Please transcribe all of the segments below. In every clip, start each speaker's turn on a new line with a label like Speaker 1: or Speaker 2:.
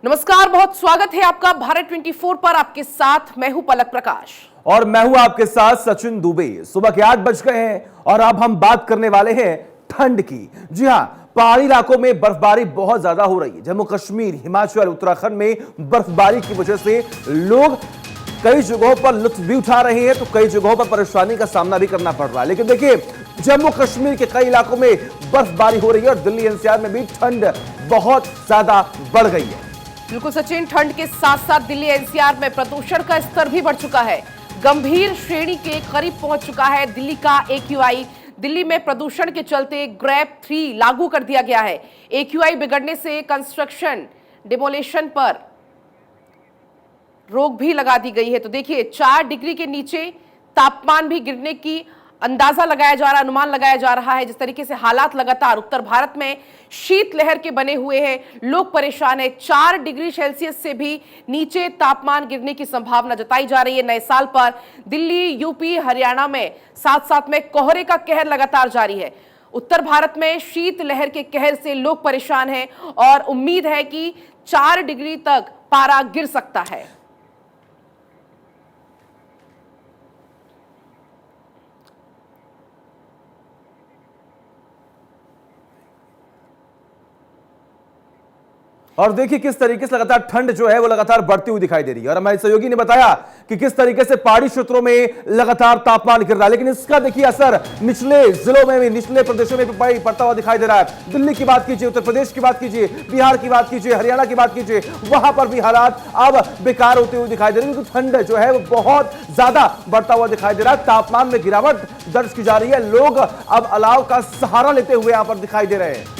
Speaker 1: नमस्कार, बहुत स्वागत है आपका भारत 24 पर। आपके साथ मैं हूं पलक प्रकाश
Speaker 2: और मैं हूं आपके साथ सचिन दुबे। सुबह के 8 बज गए हैं और अब हम बात करने वाले हैं ठंड की। जी हां, पहाड़ी इलाकों में बर्फबारी बहुत ज्यादा हो रही है। जम्मू कश्मीर, हिमाचल, उत्तराखंड में बर्फबारी की वजह से लोग कई जगहों पर लुत्फ भी उठा रहे हैं तो कई जगहों पर परेशानी का सामना भी करना पड़ रहा है। लेकिन देखिए, जम्मू कश्मीर के कई इलाकों में बर्फबारी हो रही है और दिल्ली एनसीआर में भी ठंड बहुत ज्यादा बढ़ गई है।
Speaker 1: बिल्कुल सचिन, ठंड के साथ साथ दिल्ली एनसीआर में प्रदूषण का स्तर भी बढ़ चुका है, गंभीर श्रेणी के करीब पहुंच चुका है। दिल्ली का AQI, दिल्ली में प्रदूषण के चलते ग्रेड 3 लागू कर दिया गया है। AQI बिगड़ने से कंस्ट्रक्शन डिमोलेशन पर रोक भी लगा दी गई है। तो देखिए, 4 डिग्री के नीचे तापमान भी गिरने की अंदाजा लगाया जा रहा, अनुमान लगाया जा रहा है। जिस तरीके से हालात लगातार उत्तर भारत में शीतलहर के बने हुए हैं, लोग परेशान हैं। 4 डिग्री सेल्सियस से भी नीचे तापमान गिरने की संभावना जताई जा रही है। नए साल पर दिल्ली, यूपी, हरियाणा में साथ साथ में कोहरे का कहर लगातार जारी है। उत्तर भारत में शीतलहर के कहर से लोग परेशान हैं और उम्मीद है कि 4 डिग्री तक पारा गिर सकता है।
Speaker 2: और देखिए किस तरीके से लगातार ठंड जो है वो लगातार बढ़ती हुई दिखाई दे रही है। और हमारे सहयोगी ने बताया कि किस तरीके से पहाड़ी क्षेत्रों में लगातार तापमान गिर रहा है, लेकिन इसका देखिए असर निचले जिलों में भी, निचले प्रदेशों में भी पड़ता हुआ दिखाई दे रहा है। दिल्ली की बात कीजिए, उत्तर प्रदेश की बात कीजिए, बिहार की बात कीजिए, हरियाणा की बात कीजिए, वहां पर भी हालात अब बेकार होते हुए दिखाई दे रहे हैं क्योंकि ठंड जो है वो बहुत ज्यादा बढ़ता हुआ दिखाई दे रहा है। तापमान में गिरावट दर्ज की जा रही है। लोग अब अलाव का सहारा लेते हुए यहां पर दिखाई दे रहे हैं।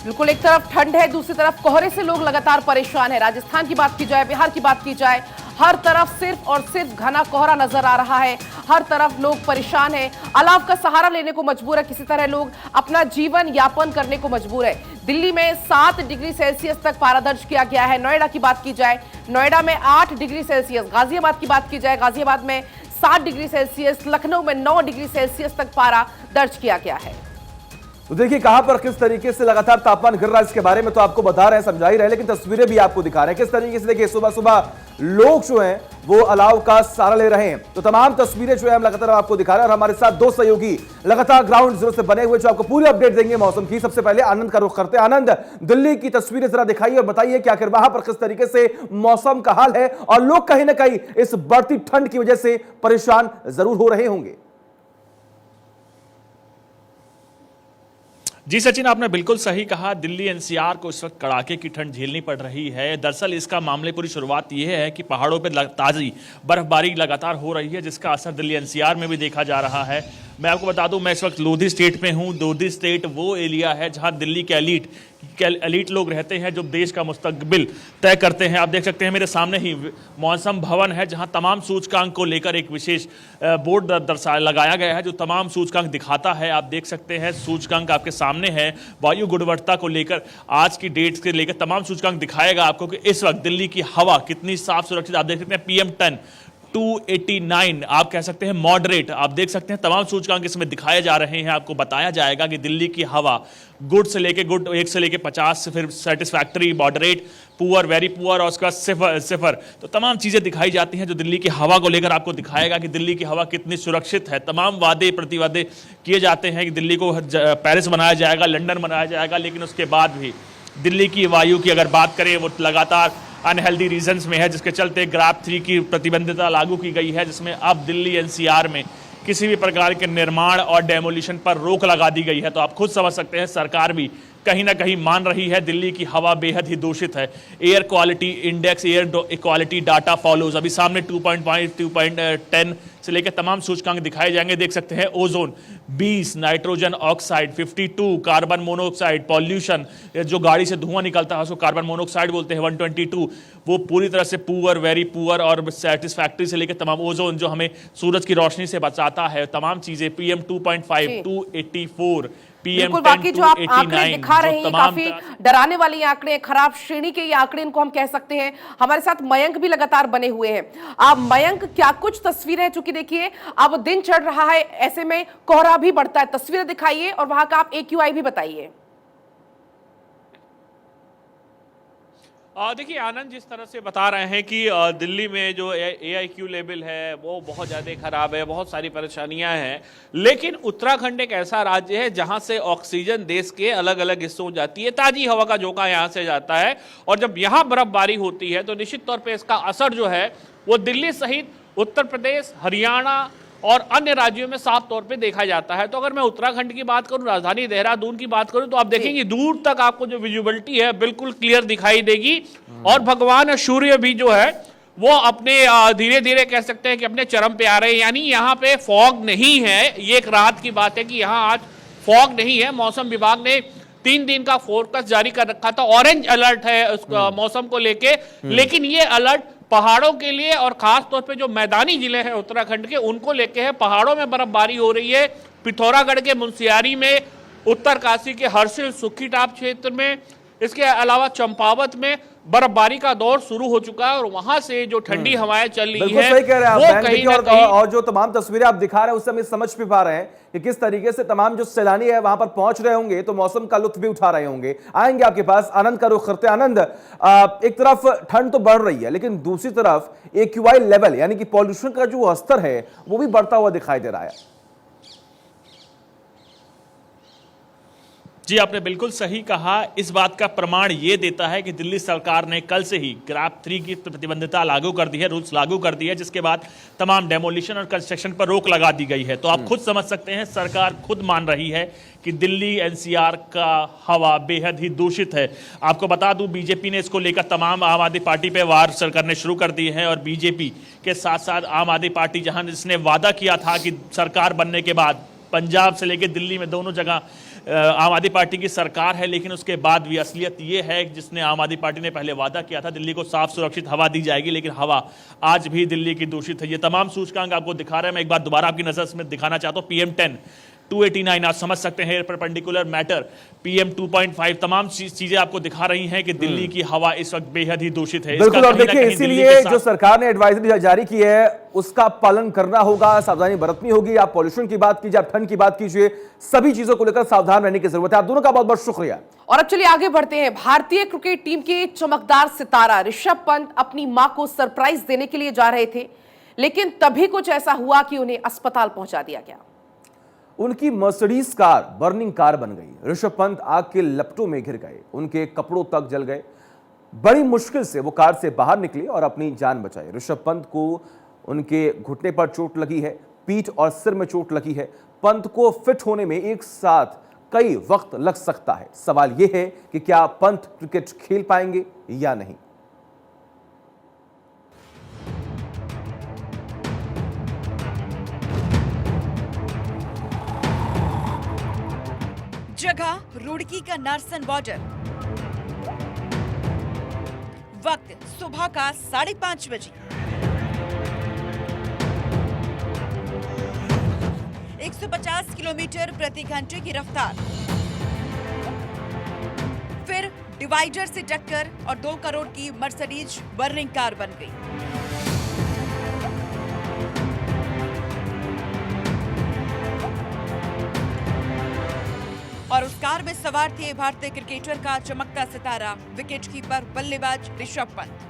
Speaker 1: बिल्कुल, एक तरफ ठंड है, दूसरी तरफ कोहरे से लोग लगातार परेशान है। राजस्थान की बात की जाए, बिहार की बात की जाए, हर तरफ सिर्फ और सिर्फ घना कोहरा नजर आ रहा है। हर तरफ लोग परेशान हैं, अलाव का सहारा लेने को मजबूर है। किसी तरह लोग अपना जीवन यापन करने को मजबूर है। दिल्ली में 7 डिग्री सेल्सियस तक पारा दर्ज किया गया है। नोएडा की बात की जाए, नोएडा में 8 डिग्री सेल्सियस, गाजियाबाद की बात की जाए, गाजियाबाद में 7 डिग्री सेल्सियस, लखनऊ में 9 डिग्री सेल्सियस तक पारा दर्ज किया गया है।
Speaker 2: तो देखिए कहां पर किस तरीके से लगातार तापमान गिर रहा है, इसके बारे में तो आपको बता रहे हैं, समझा ही रहे हैं, लेकिन तस्वीरें भी आपको दिखा रहे हैं किस तरीके से। देखिए सुबह सुबह लोग जो हैं वो अलाव का सहारा ले रहे हैं। तो तमाम तस्वीरें जो है हम लगातार आपको दिखा रहे हैं और हमारे साथ 2 सहयोगी लगातार ग्राउंड जीरो से बने हुए जो आपको पूरी अपडेट देंगे मौसम की। सबसे पहले आनंद का रुख करते हैं। आनंद, दिल्ली की तस्वीरें जरा दिखाइए और बताइए कि आखिर वहां पर किस तरीके से मौसम का हाल है और लोग कहीं ना कहीं इस बढ़ती ठंड की वजह से परेशान जरूर हो रहे होंगे।
Speaker 3: जी सचिन, आपने बिल्कुल सही कहा। दिल्ली एनसीआर को इस वक्त कड़ाके की ठंड झेलनी पड़ रही है। दरअसल इसका मामले पूरी शुरुआत ये है कि पहाड़ों पर ताज़ी बर्फबारी लगातार हो रही है, जिसका असर दिल्ली एनसीआर में भी देखा जा रहा है। मैं आपको बता दूं, मैं इस वक्त लोधी स्टेट में हूं। लोधी स्टेट वो एरिया है जहां दिल्ली के एलीट लोग रहते हैं जो देश का मुस्तकबिल तय करते हैं। आप देख सकते हैं मेरे सामने ही मौसम भवन है जहां तमाम सूचकांक को लेकर एक विशेष बोर्ड लगाया गया है जो तमाम सूचकांक दिखाता है। आप देख सकते हैं सूचकांक आपके सामने है। वायु गुणवत्ता को लेकर आज की डेट से लेकर तमाम सूचकांक दिखाएगा आपको कि इस वक्त दिल्ली की हवा कितनी साफ सुरक्षित। आप देख सकते हैं PM10 289, आप कह सकते हैं मॉडरेट। आप देख सकते हैं तमाम सूचकांक इसमें दिखाए जा रहे हैं। आपको बताया जाएगा कि दिल्ली की हवा गुड से लेके गुड, 1 से लेके 50, फिर satisfactory, moderate, poor, very poor और उसका सिफर। तो तमाम चीज़ें दिखाई जाती हैं जो दिल्ली की हवा को लेकर आपको दिखाएगा कि दिल्ली की हवा कितनी सुरक्षित है। तमाम वादे प्रतिवादे किए जाते हैं कि दिल्ली को पेरिस बनाया जाएगा, लंदन बनाया जाएगा, लेकिन उसके बाद भी दिल्ली की वायु की अगर बात करें वो लगातार अनहेल्दी रीजंस में है, जिसके चलते ग्रेड 3 की प्रतिबंधिता लागू की गई है, जिसमें अब दिल्ली एनसीआर में किसी भी प्रकार के निर्माण और डेमोलिशन पर रोक लगा दी गई है। तो आप खुद समझ सकते हैं सरकार भी कहीं ना कहीं मान रही है दिल्ली की हवा बेहद ही दूषित है। Air quality index, air quality data follows, अभी सामने 2.5, 2.10 से लेकर तमाम सूचकांक दिखाए जाएंगे। देख सकते हैं ozone 20, nitrogen oxide 52, carbon monoxide, pollution जो गाड़ी से धुआं निकलता है उसको कार्बन मोनोऑक्साइड बोलते हैं 122, वो पूरी तरह से पुअर, वेरी पुअर और सेटिस्फैक्टरी से लेकर तमाम ओजोन जो हमें सूरज की रोशनी से बचाता है, तमाम चीजें PM 2.5, 284,
Speaker 1: बिल्कुल, बाकी जो आप आंकड़े दिखा रहे हैं काफी डराने वाले आंकड़े, खराब श्रेणी के ये आंकड़े इनको हम कह सकते हैं। हमारे साथ मयंक भी लगातार बने हुए हैं। आप मयंक, क्या कुछ तस्वीरें, चूंकि देखिए अब दिन चढ़ रहा है, ऐसे में कोहरा भी बढ़ता है, तस्वीरें दिखाइए और वहां का आप AQI भी बताइए।
Speaker 3: देखिए आनंद, जिस तरह से बता रहे हैं कि दिल्ली में जो AIQ लेवल है वो बहुत ज़्यादा खराब है, बहुत सारी परेशानियां हैं, लेकिन उत्तराखंड एक ऐसा राज्य है जहां से ऑक्सीजन देश के अलग अलग हिस्सों में जाती है, ताज़ी हवा का झोंका यहां से जाता है, और जब यहाँ बर्फबारी होती है तो निश्चित तौर पर इसका असर जो है वो दिल्ली सहित उत्तर प्रदेश, हरियाणा और अन्य राज्यों में साफ तौर पे देखा जाता है। तो अगर मैं उत्तराखंड की बात करूं, राजधानी देहरादून की बात करूं, तो आप देखेंगे दूर तक आपको जो विजिबिलिटी है बिल्कुल क्लियर दिखाई देगी, और भगवान सूर्य भी जो है वो अपने धीरे धीरे कह सकते हैं कि अपने चरम पे आ रहे हैं। यानी यहाँ पे फॉग नहीं है, ये एक राहत की बात है कि यहाँ आज फॉग नहीं है। मौसम विभाग ने 3 दिन का फोरकास्ट जारी कर रखा था, ऑरेंज अलर्ट है उस मौसम को लेके, लेकिन ये अलर्ट पहाड़ों के लिए और खास तौर पे जो मैदानी जिले हैं उत्तराखंड के उनको लेके है। पहाड़ों में बर्फबारी हो रही है, पिथौरागढ़ के मुनस्यारी में, उत्तरकाशी के हर्षिल सुखी टाप क्षेत्र में, इसके अलावा चंपावत में बर्फबारी का दौर शुरू हो चुका है, और वहां से जो ठंडी हवाएं चल रही है
Speaker 2: सही कह रहे हैं
Speaker 3: वो
Speaker 2: आप,
Speaker 3: कहीं ना कहीं
Speaker 2: और जो तमाम तस्वीरें आप दिखा रहे हैं उससे हम समझ भी पा रहे हैं कि किस तरीके से तमाम जो सैलानी है वहां पर पहुंच रहे होंगे तो मौसम का लुत्फ भी उठा रहे होंगे। आएंगे आपके पास, आनंद का रुख करते। आनंद, एक तरफ ठंड तो बढ़ रही है लेकिन दूसरी तरफ AQI लेवल यानी कि पॉल्यूशन का जो स्तर है वो भी बढ़ता हुआ दिखाई दे रहा है।
Speaker 3: जी, आपने बिल्कुल सही कहा। इस बात का प्रमाण ये देता है कि दिल्ली सरकार ने कल से ही ग्राफ 3 की प्रतिबंधिता लागू कर दी है, रूल्स लागू कर दिए है, जिसके बाद तमाम डेमोलिशन और कंस्ट्रक्शन पर रोक लगा दी गई है। तो आप खुद समझ सकते हैं, सरकार खुद मान रही है कि दिल्ली NCR का हवा बेहद ही दूषित है। आपको बता दूं, बीजेपी ने इसको लेकर तमाम आम आदमी पार्टी पे वार करने शुरू कर दिए हैं, और बीजेपी के साथ साथ आम आदमी पार्टी जहां जिसने वादा किया था कि सरकार बनने के बाद पंजाब से लेकर दिल्ली में दोनों जगह आम आदमी पार्टी की सरकार है, लेकिन उसके बाद भी असलियत ये है कि जिसने आम आदमी पार्टी ने पहले वादा किया था दिल्ली को साफ सुरक्षित हवा दी जाएगी, लेकिन हवा आज भी दिल्ली की दूषित है। ये तमाम सूचकांक आपको दिखा रहे हैं। मैं एक बार दोबारा आपकी नजर में दिखाना चाहता हूँ। PM10 289 आप समझ सकते हैं, परपेंडिकुलर मैटर, PM 2.5 तमाम चीजें आपको दिखा रही हैं कि दिल्ली की हवा इस वक्त बेहद ही दूषित है।
Speaker 2: बिल्कुल, और देखिए इसीलिए जो सरकार ने एडवाइजरी जारी की है उसका पालन करना होगा, सावधानी बरतनी होगी। आप पॉल्यूशन की बात कीजिए, आप ठंड की बात कीजिए, सभी चीजों को लेकर सावधान रहने की जरूरत है। आप दोनों का बहुत बहुत शुक्रिया।
Speaker 1: और अब चलिए आगे बढ़ते हैं। भारतीय क्रिकेट टीम के चमकदार सितारा ऋषभ पंत अपनी मां को सरप्राइज देने के लिए जा रहे थे, लेकिन तभी कुछ ऐसा हुआ कि उन्हें अस्पताल पहुंचा दिया गया।
Speaker 2: उनकी मर्सिडीज कार बर्निंग कार बन गई। ऋषभ पंत आग के लपटों में घिर गए, उनके कपड़ों तक जल गए। बड़ी मुश्किल से वो कार से बाहर निकले और अपनी जान बचाई। ऋषभ पंत को उनके घुटने पर चोट लगी है, पीठ और सिर में चोट लगी है। पंत को फिट होने में एक साथ कई वक्त लग सकता है। सवाल यह है कि क्या पंत क्रिकेट खेल पाएंगे या नहीं।
Speaker 4: जगह रुड़की का नारसन बॉर्डर, वक्त सुबह का 5:30 बजे। 150 किलोमीटर प्रति घंटे की रफ्तार, फिर डिवाइडर से टक्कर और 2 करोड़ की मर्सिडीज बर्निंग कार बन गई। और उस कार में सवार थे भारतीय क्रिकेटर का चमकता सितारा, विकेटकीपर बल्लेबाज ऋषभ पंत।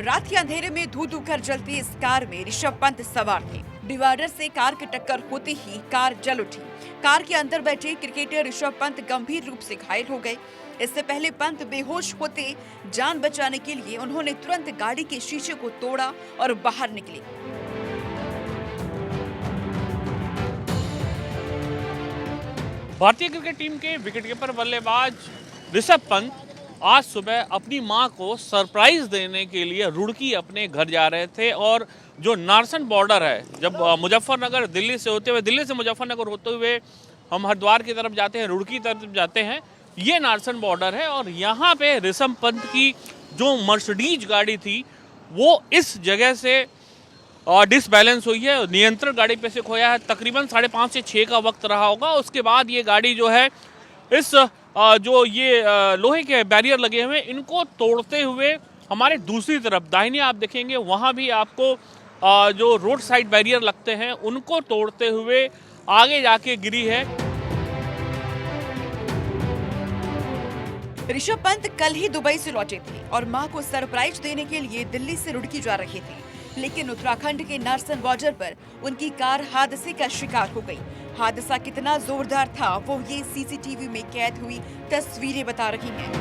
Speaker 4: रात के अंधेरे में धू धू कर जलती इस कार में ऋषभ पंत सवार थे। डिवाइडर से कार की टक्कर होते ही कार जल उठी। कार के अंदर बैठे क्रिकेटर ऋषभ पंत गंभीर रूप से घायल हो गए। इससे पहले पंत बेहोश होते जान बचाने के लिए उन्होंने तुरंत गाड़ी के शीशे को तोड़ा और बाहर निकले।
Speaker 3: भारतीय क्रिकेट टीम के विकेटकीपर बल्लेबाज ऋषभ पंत आज सुबह अपनी मां को सरप्राइज देने के लिए रुड़की अपने घर जा रहे थे, और जो नारसन बॉर्डर है, जब मुजफ्फरनगर दिल्ली से मुजफ्फरनगर होते हुए हम हरिद्वार की तरफ जाते हैं, रुड़की तरफ जाते हैं, ये नारसन बॉर्डर है। और यहाँ पे ऋषभ पंत की जो मर्सिडीज गाड़ी थी वो इस जगह से डिसबैलेंस हुई है, नियंत्रण गाड़ी पे से खोया है। तकरीबन 5:30 से 6 का वक्त रहा होगा। उसके बाद ये गाड़ी जो है इस जो ये लोहे के बैरियर लगे हुए हैं इनको तोड़ते हुए हमारे दूसरी तरफ दाहिने आप देखेंगे वहाँ भी आपको जो रोड साइड बैरियर लगते हैं उनको तोड़ते हुए आगे जाके गिरी है।
Speaker 4: ऋषभ पंत कल ही दुबई से लौटे थे और मां को सरप्राइज देने के लिए दिल्ली से रुड़की जा रहे थे, लेकिन उत्तराखंड के नारसन बॉर्डर पर उनकी कार हादसे का शिकार हो गई। हादसा कितना जोरदार था वो ये सीसीटीवी में कैद हुई तस्वीरें बता रही हैं।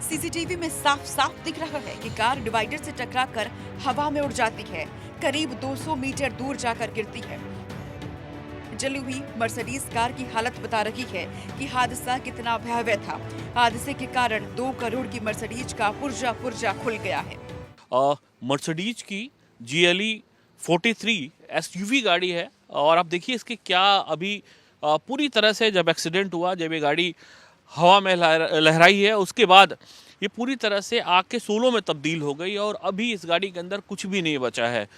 Speaker 4: सीसीटीवी में साफ साफ दिख रहा है कि कार डिवाइडर से टकराकर हवा में उड़ जाती है, करीब 200 मीटर दूर जाकर गिरती है। जली हुई मर्सिडीज कार की हालत बता रही है कि हादसा कितना भयावह था। हादसे के कारण 2 करोड़ की मर्सिडीज का पुर्जा पुर्जा खुल गया है।
Speaker 3: मर्सिडीज की GLE 43 SUV गाड़ी है और आप देखिए इसके क्या अभी पूरी तरह से जब एक्सीडेंट हुआ, जब ये गाड़ी हवा में लहराई है, उसके बाद ये पूरी तरह से आग के शोलों में तब्दील हो गई और अभी इस गाड़ी के अंदर कुछ भी नहीं बचा है।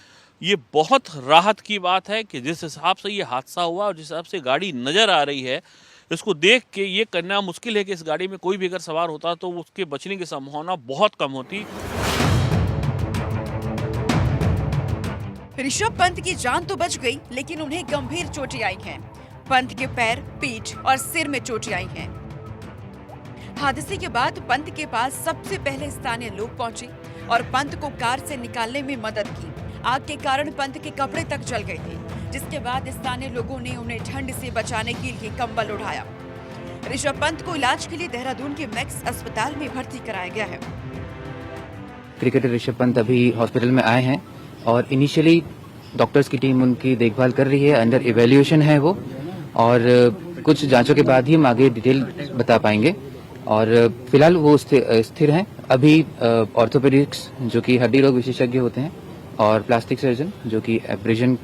Speaker 3: ये बहुत राहत की बात है कि जिस हिसाब से ये हादसा हुआ और जिस हिसाब से गाड़ी नज़र आ रही है, इसको देख के ये करना मुश्किल है कि इस गाड़ी में कोई भी अगर सवार होता तो उसके बचने की संभावना बहुत कम होती।
Speaker 4: ऋषभ पंत की जान तो बच गई, लेकिन उन्हें गंभीर चोटें आई हैं। पंत के पैर, पीठ और सिर में चोटें आई हैं। हादसे के बाद पंत के पास सबसे पहले स्थानीय लोग पहुंचे और पंत को कार से निकालने में मदद की। आग के कारण पंत के कपड़े तक जल गए थे, जिसके बाद स्थानीय लोगों ने उन्हें ठंड से बचाने के लिए कंबल उठाया। ऋषभ पंत को इलाज के लिए देहरादून के मैक्स अस्पताल में भर्ती कराया गया है।
Speaker 5: क्रिकेटर ऋषभ पंत अभी हॉस्पिटल में आए हैं और इनिशियली डॉक्टर्स की टीम उनकी देखभाल कर रही है, अंडर इवैल्यूएशन है वो, और कुछ जांचों के बाद ही हम आगे डिटेल बता पाएंगे। और फिलहाल वो स्थिर हैं। अभी ऑर्थोपेडिक्स जो कि हड्डी रोग विशेषज्ञ होते हैं और प्लास्टिक सर्जन जो कि एब्रेजन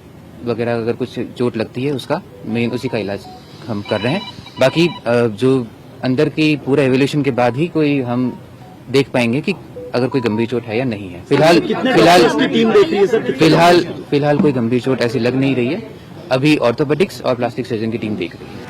Speaker 5: वगैरह अगर कुछ चोट लगती है उसका मेन उसी का इलाज हम कर रहे हैं। बाकी जो अंदर की पूरा एवोल्यूशन के बाद ही कोई हम देख पाएंगे कि अगर कोई गंभीर चोट है या नहीं है। फिलहाल कोई गंभीर चोट ऐसी लग नहीं रही है। अभी ऑर्थोपेडिक्स और प्लास्टिक सर्जन की टीम देख रही है।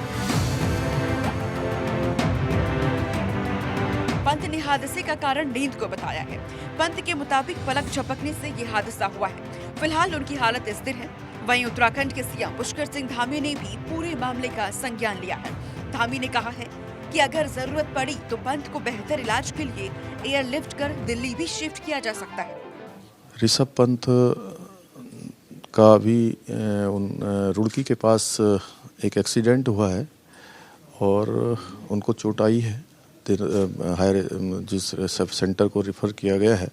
Speaker 4: पंत ने हादसे का कारण नींद को बताया है। पंत के मुताबिक पलक झपकने से ये हादसा हुआ है। फिलहाल उनकी हालत स्थिर है। वहीं उत्तराखंड के सीएम पुष्कर सिंह धामी ने भी पूरे मामले का संज्ञान लिया है। धामी ने कहा है कि अगर जरूरत पड़ी तो पंत को बेहतर इलाज के लिए एयरलिफ्ट कर दिल्ली भी शिफ्ट किया जा सकता है।
Speaker 6: ऋषभ पंत का भी रुड़की के पास एक एक्सीडेंट हुआ है और उनको चोट आई है। हायर जिस सब सेंटर को रिफ़र किया गया है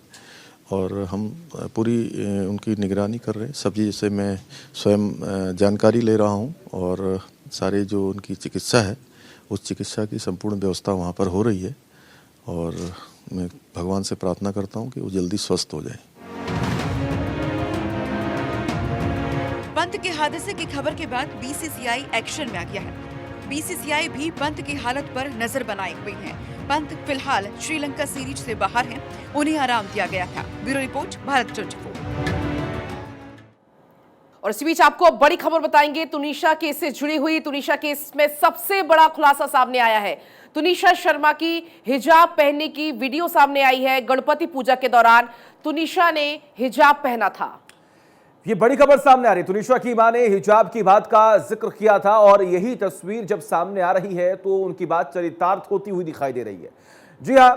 Speaker 6: और हम पूरी उनकी निगरानी कर रहे हैं। सब चीज़ से मैं स्वयं जानकारी ले रहा हूं और सारे जो उनकी चिकित्सा है उस चिकित्सा की संपूर्ण व्यवस्था वहां पर हो रही है और मैं भगवान से प्रार्थना करता हूं कि वो जल्दी स्वस्थ हो जाए।
Speaker 4: पंत के हादसे की खबर के बाद BCCI एक्शन में आ गया है। BCCI भी पंत की हालत पर नजर बनाए हुए हैं। पंत फिलहाल श्रीलंका सीरीज से बाहर हैं। उन्हें आराम दिया गया था। Bureau report, Bharat 24।
Speaker 1: और इसी बीच आपको बड़ी खबर बताएंगे। तुनिशा केस से जुड़ी हुई तुनिशा केस में सबसे बड़ा खुलासा सामने आया है। तुनिशा शर्मा की हिजाब पहनने की वीडियो सामने आई है। गणपति पूजा के दौरान तुनिशा ने हिजाब पहना था।
Speaker 2: ये बड़ी खबर सामने आ रही है। तुनिशा की मां ने हिजाब की बात का जिक्र किया था और यही तस्वीर जब सामने आ रही है तो उनकी बात चरितार्थ होती हुई दिखाई दे रही है। जी हां,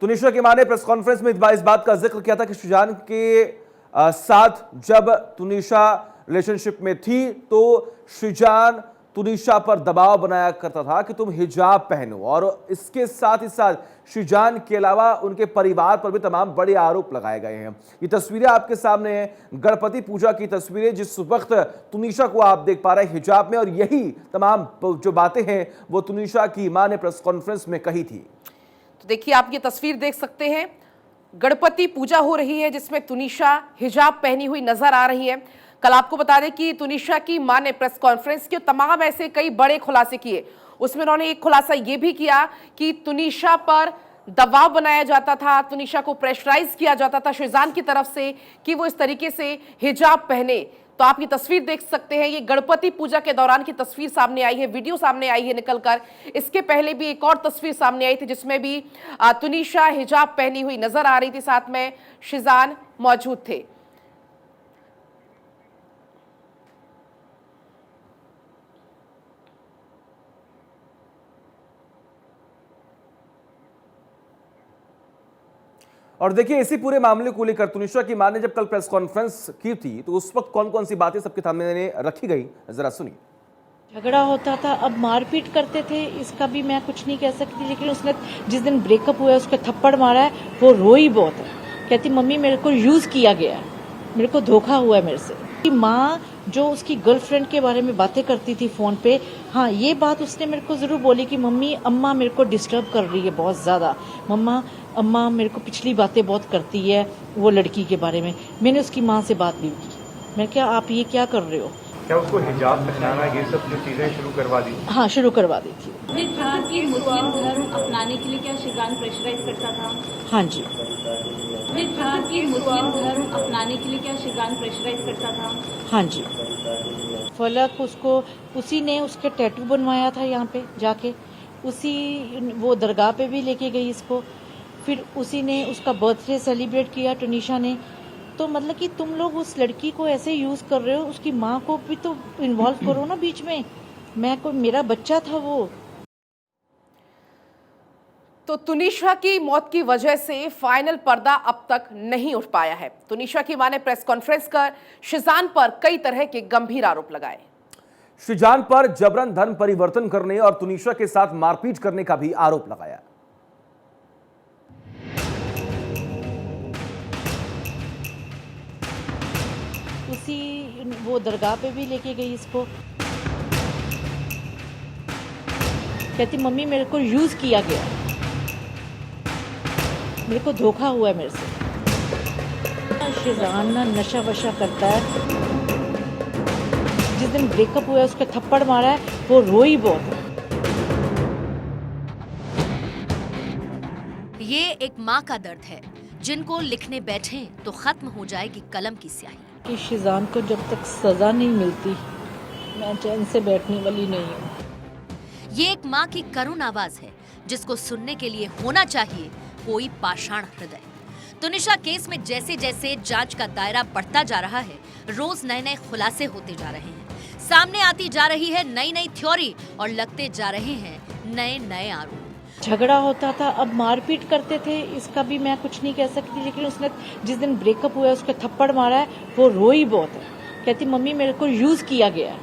Speaker 2: तुनिशा की मां ने प्रेस कॉन्फ्रेंस में इस बात का जिक्र किया था कि सुजान के साथ जब तुनिशा रिलेशनशिप में थी तो सुजान तुनिशा पर दबाव बनाया करता था कि तुम हिजाब पहनो और इसके साथ ही साथ सुजान के अलावा उनके परिवार पर भी तमाम बड़े आरोप लगाए गए हैं। ये तस्वीरें आपके सामने हैं, गणपति पूजा की तस्वीरें, जिस वक्त तुनिशा को आप देख पा रहे हैं हिजाब में, और यही तमाम जो बातें हैं वो तुनिशा की मां ने प्रेस कॉन्फ्रेंस में कही थी।
Speaker 1: तो देखिए, आप ये तस्वीर देख सकते हैं। गणपति पूजा हो रही है जिसमें तुनिशा हिजाब पहनी हुई नजर आ रही है। कल आपको बता दें कि तुनिशा की मां ने प्रेस कॉन्फ्रेंस की तमाम ऐसे कई बड़े खुलासे किए। उसमें उन्होंने एक खुलासा यह भी किया कि तुनिशा पर दबाव बनाया जाता था, तुनिशा को प्रेशराइज किया जाता था सुजान की तरफ से कि वो इस तरीके से हिजाब पहने। तो आप ये तस्वीर देख सकते हैं। ये गणपति पूजा के दौरान की तस्वीर सामने आई है, वीडियो सामने आई है निकलकर। इसके पहले भी एक और तस्वीर सामने आई थी जिसमें भी तुनिशा हिजाब पहनी हुई नजर आ रही थी, साथ में सुजान मौजूद थे।
Speaker 2: और देखिए इसी पूरे मामले को लेकर तुनिशा की मां ने जब कल प्रेस कॉन्फ्रेंस की थी तो उस वक्त कौन कौन सी बातें सबके सामने रखी गई, जरा सुनिए।
Speaker 7: झगड़ा होता था, अब मारपीट करते थे, इसका भी मैं कुछ नहीं कह सकती, लेकिन उसने जिस दिन ब्रेकअप हुआ है उसका थप्पड़ मारा है, वो रोई बहुत है। कहती मम्मी मेरे को यूज किया गया है, मेरे को धोखा हुआ है मेरे से। माँ जो उसकी गर्लफ्रेंड के बारे में बातें करती थी फोन पे, हाँ ये बात उसने मेरे को जरूर बोली कि मम्मी अम्मा मेरे को डिस्टर्ब कर रही है बहुत ज्यादा, अम्मा मेरे को पिछली बातें बहुत करती है वो लड़की के बारे में। मैंने उसकी माँ से बात भी की, मैं क्या आप ये क्या कर रहे हो?
Speaker 8: क्या उसको हिजाब पहनाना ये सब जो चीजें शुरू करवा दी?
Speaker 7: हाँ शुरू करवा दी थी।
Speaker 9: मुस्लिम धर्म अपनाने के लिए क्या शिजान प्रेशराइज करता था?
Speaker 7: हाँ जी।
Speaker 9: मुस्लिम धर्म अपनाने के लिए क्या शिजान प्रेशराइज करता था?
Speaker 7: हाँ जी। फलक उसको उसी ने उसके टैटू बनवाया था यहाँ पे जाके, उसी वो दरगाह पे भी लेके गई इसको, फिर उसी ने उसका बर्थडे सेलिब्रेट किया तुनिशा ने। तो मतलब कि तुम लोग उस लड़की को ऐसे यूज कर रहे हो, उसकी माँ को भी तो इन्वॉल्व करो ना बीच में। मेरा बच्चा था वो।
Speaker 1: तो तुनिशा की मौत की वजह से फाइनल पर्दा अब तक नहीं उठ पाया है। तुनिशा की मां ने प्रेस कॉन्फ्रेंस कर शिजान पर कई तरह के गंभीर आरोप लगाए।
Speaker 2: शिजान पर जबरन धर्म परिवर्तन करने और तुनिशा के साथ मारपीट करने का भी आरोप लगाया।
Speaker 7: उसी वो दरगाह पे भी लेके गई इसको, कहती मम्मी मेरे को यूज किया गया, मेरे को धोखा हुआ है मेरे से। शिजान ना नशा वशा करता है, जिस दिन ब्रेकअप हुआ है उसका थप्पड़ मारा है, वो रोई बहुत है।
Speaker 10: ये एक माँ का दर्द है जिनको लिखने बैठे तो खत्म हो जाएगी कलम की स्याही।
Speaker 7: कि शिजान को जब तक सजा नहीं मिलती मैं चैन से बैठने वाली नहीं हूँ।
Speaker 10: ये एक माँ की करुण आवाज है जिसको सुनने के लिए होना चाहिए कोई पाषाण हृदय। तुनिशा केस में जैसे जैसे जांच का दायरा बढ़ता जा रहा है, रोज नए नए खुलासे होते जा रहे हैं, सामने आती जा रही है नई नई थ्योरी और लगते जा रहे हैं नए नए आरोप।
Speaker 7: झगड़ा होता था, अब मारपीट करते थे, इसका भी मैं कुछ नहीं कह सकती, लेकिन उसने जिस दिन ब्रेकअप हुआ है उसका थप्पड़ मारा है, वो रोई बहुत है। कहती मम्मी मेरे को यूज किया गया है,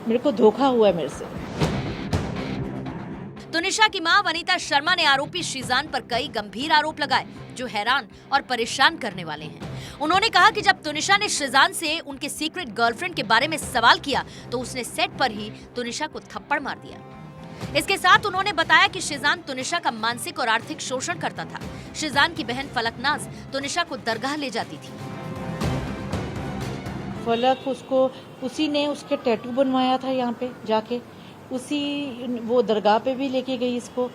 Speaker 7: मेरे को धोखा हुआ है मेरे से।
Speaker 10: तुनिशा की मां वनीता शर्मा ने आरोपी शिजान पर कई गंभीर आरोप लगाए जो हैरान और परेशान करने वाले हैं। उन्होंने कहा कि जब तुनिशा ने शिजान से उनके सीक्रेट गर्लफ्रेंड के बारे में सवाल किया तो उसने सेट पर ही तुनिशा को थप्पड़ मार दिया। इसके साथ उन्होंने बताया कि शिजान तुनिशा का मानसिक और आर्थिक शोषण करता था। शिजान की बहन फलकनाज तुनिशा को दरगाह ले जाती थी।
Speaker 7: फलक उसको उसी ने उसके टैटू बनवाया था यहाँ पे जाके, उसी वो दरगाह पे भी लेके गई इसको,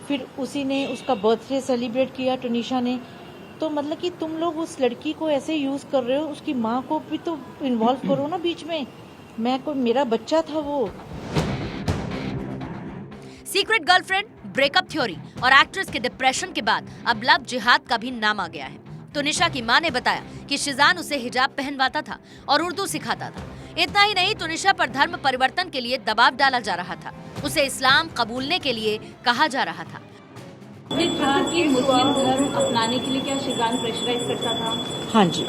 Speaker 7: फिर उसी ने उसका बर्थडे सेलिब्रेट किया तुनिशा ने। तो मतलब कि तुम लोग उस लड़की को ऐसे यूज कर रहे हो, उसकी माँ को भी तो इन्वॉल्व करो ना बीच में। मेरा बच्चा था वो।
Speaker 10: सीक्रेट गर्लफ्रेंड, ब्रेकअप थ्योरी और एक्ट्रेस के डिप्रेशन के बाद अब लव जिहाद का भी नाम आ गया है। तुनिशा की मां ने बताया कि शिजान उसे हिजाब पहनवाता था और उर्दू सिखाता था। इतना ही नहीं, तुनिशा पर धर्म परिवर्तन के लिए दबाव डाला जा रहा था, उसे इस्लाम कबूलने के लिए कहा जा रहा था।
Speaker 9: मुस्लिम धर्म अपनाने के लिए क्या शिजान प्रेशराइज करता था?
Speaker 7: हाँ जी।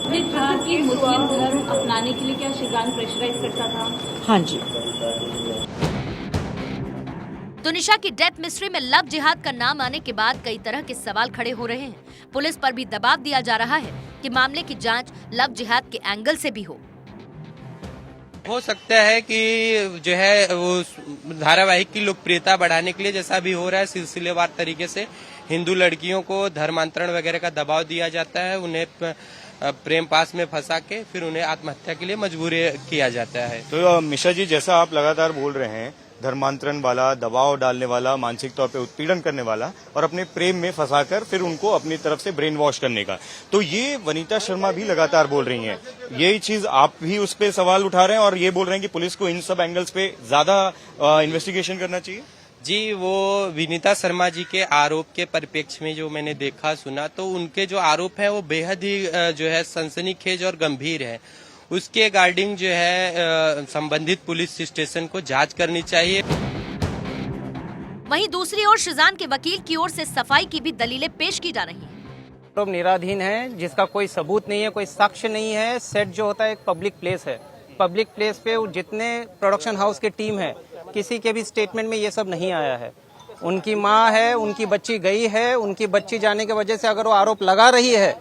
Speaker 9: मुस्लिम धर्म अपनाने के लिए क्या शिजान प्रेशराइज करता था?
Speaker 7: हाँ जी।
Speaker 10: तुनिशा की डेथ मिस्ट्री में लव जिहाद का नाम आने के बाद कई तरह के सवाल खड़े हो रहे हैं। पुलिस पर भी दबाव दिया जा रहा है कि मामले की जांच लव जिहाद के एंगल से भी हो
Speaker 11: सकता है कि जो है वो धारावाहिक की लोकप्रियता बढ़ाने के लिए जैसा भी हो रहा है सिलसिलेवार तरीके से हिंदू लड़कियों को धर्मांतरण वगैरह का दबाव दिया जाता है, उन्हें प्रेम पास में फंसा के फिर उन्हें आत्महत्या के लिए मजबूर किया जाता है।
Speaker 12: तो मिश्रा जी, जैसा आप लगातार बोल रहे हैं, धर्मांतरण वाला, दबाव डालने वाला, मानसिक तौर पे उत्पीड़न करने वाला और अपने प्रेम में फंसाकर फिर उनको अपनी तरफ से ब्रेन वॉश करने का, तो ये वनीता शर्मा भी लगातार बोल रही हैं। यही चीज आप भी उस पे सवाल उठा रहे हैं और ये बोल रहे हैं कि पुलिस को इन सब एंगल्स पे ज्यादा इन्वेस्टिगेशन करना चाहिए।
Speaker 11: जी, वो विनीता शर्मा जी के आरोप के परिप्रेक्ष्य में जो मैंने देखा सुना, तो उनके जो आरोप है वो बेहद ही जो है सनसनीखेज और गंभीर है। उसके गार्डिंग जो है संबंधित पुलिस स्टेशन को जांच करनी चाहिए।
Speaker 10: वहीं दूसरी ओर शिजान के वकील की ओर से सफाई की भी दलीलें पेश की जा रही हैं।
Speaker 13: आरोप निराधीन है, जिसका कोई सबूत नहीं है, कोई साक्ष्य नहीं है। सेट जो होता है एक पब्लिक प्लेस है, पब्लिक प्लेस पे जितने प्रोडक्शन हाउस की टीम है, किसी के भी स्टेटमेंट में ये सब नहीं आया है। उनकी माँ है, उनकी बच्ची गई है, उनकी बच्ची जाने की वजह से अगर वो आरोप लगा रही है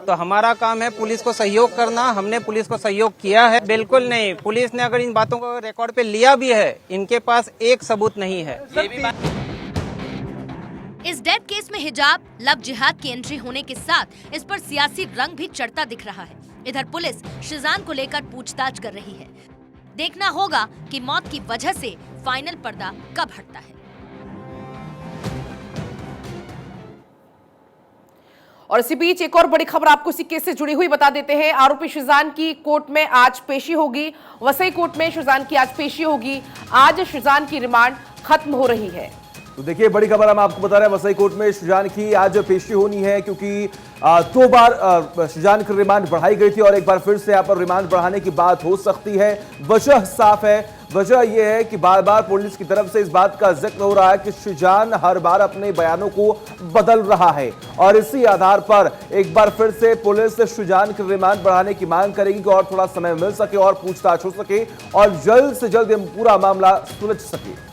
Speaker 13: तो हमारा काम है पुलिस को सहयोग करना। हमने पुलिस को सहयोग किया है। बिल्कुल नहीं, पुलिस ने अगर इन बातों को रिकॉर्ड पे लिया भी है, इनके पास एक सबूत नहीं है।
Speaker 10: इस डेथ केस में हिजाब, लव जिहाद की एंट्री होने के साथ इस पर सियासी रंग भी चढ़ता दिख रहा है। इधर पुलिस शिजान को लेकर पूछताछ कर रही है। देखना होगा कि मौत की वजह से फाइनल पर्दा कब हटता है।
Speaker 1: और इसी बीच एक और बड़ी खबर आपको इसी केस से जुड़ी हुई बता देते हैं। आरोपी शिजान की कोर्ट में आज पेशी होगी। वसई कोर्ट में शिजान की आज पेशी होगी। आज शिजान की रिमांड खत्म हो रही है।
Speaker 2: तो देखिए, बड़ी खबर हम आपको बता रहे हैं, वसई कोर्ट में शिजान की आज पेशी होनी है, क्योंकि 2 बार शिजान की रिमांड बढ़ाई गई थी और एक बार फिर से यहाँ पर रिमांड बढ़ाने की बात हो सकती है। वजह साफ है, वजह यह है कि बार बार पुलिस की तरफ से इस बात का जिक्र हो रहा है कि शिजान हर बार अपने बयानों को बदल रहा है और इसी आधार पर एक बार फिर से पुलिस शिजान की रिमांड बढ़ाने की मांग करेगी कि और थोड़ा समय मिल सके और पूछताछ हो सके और जल्द से जल्द पूरा मामला सुलझ सके।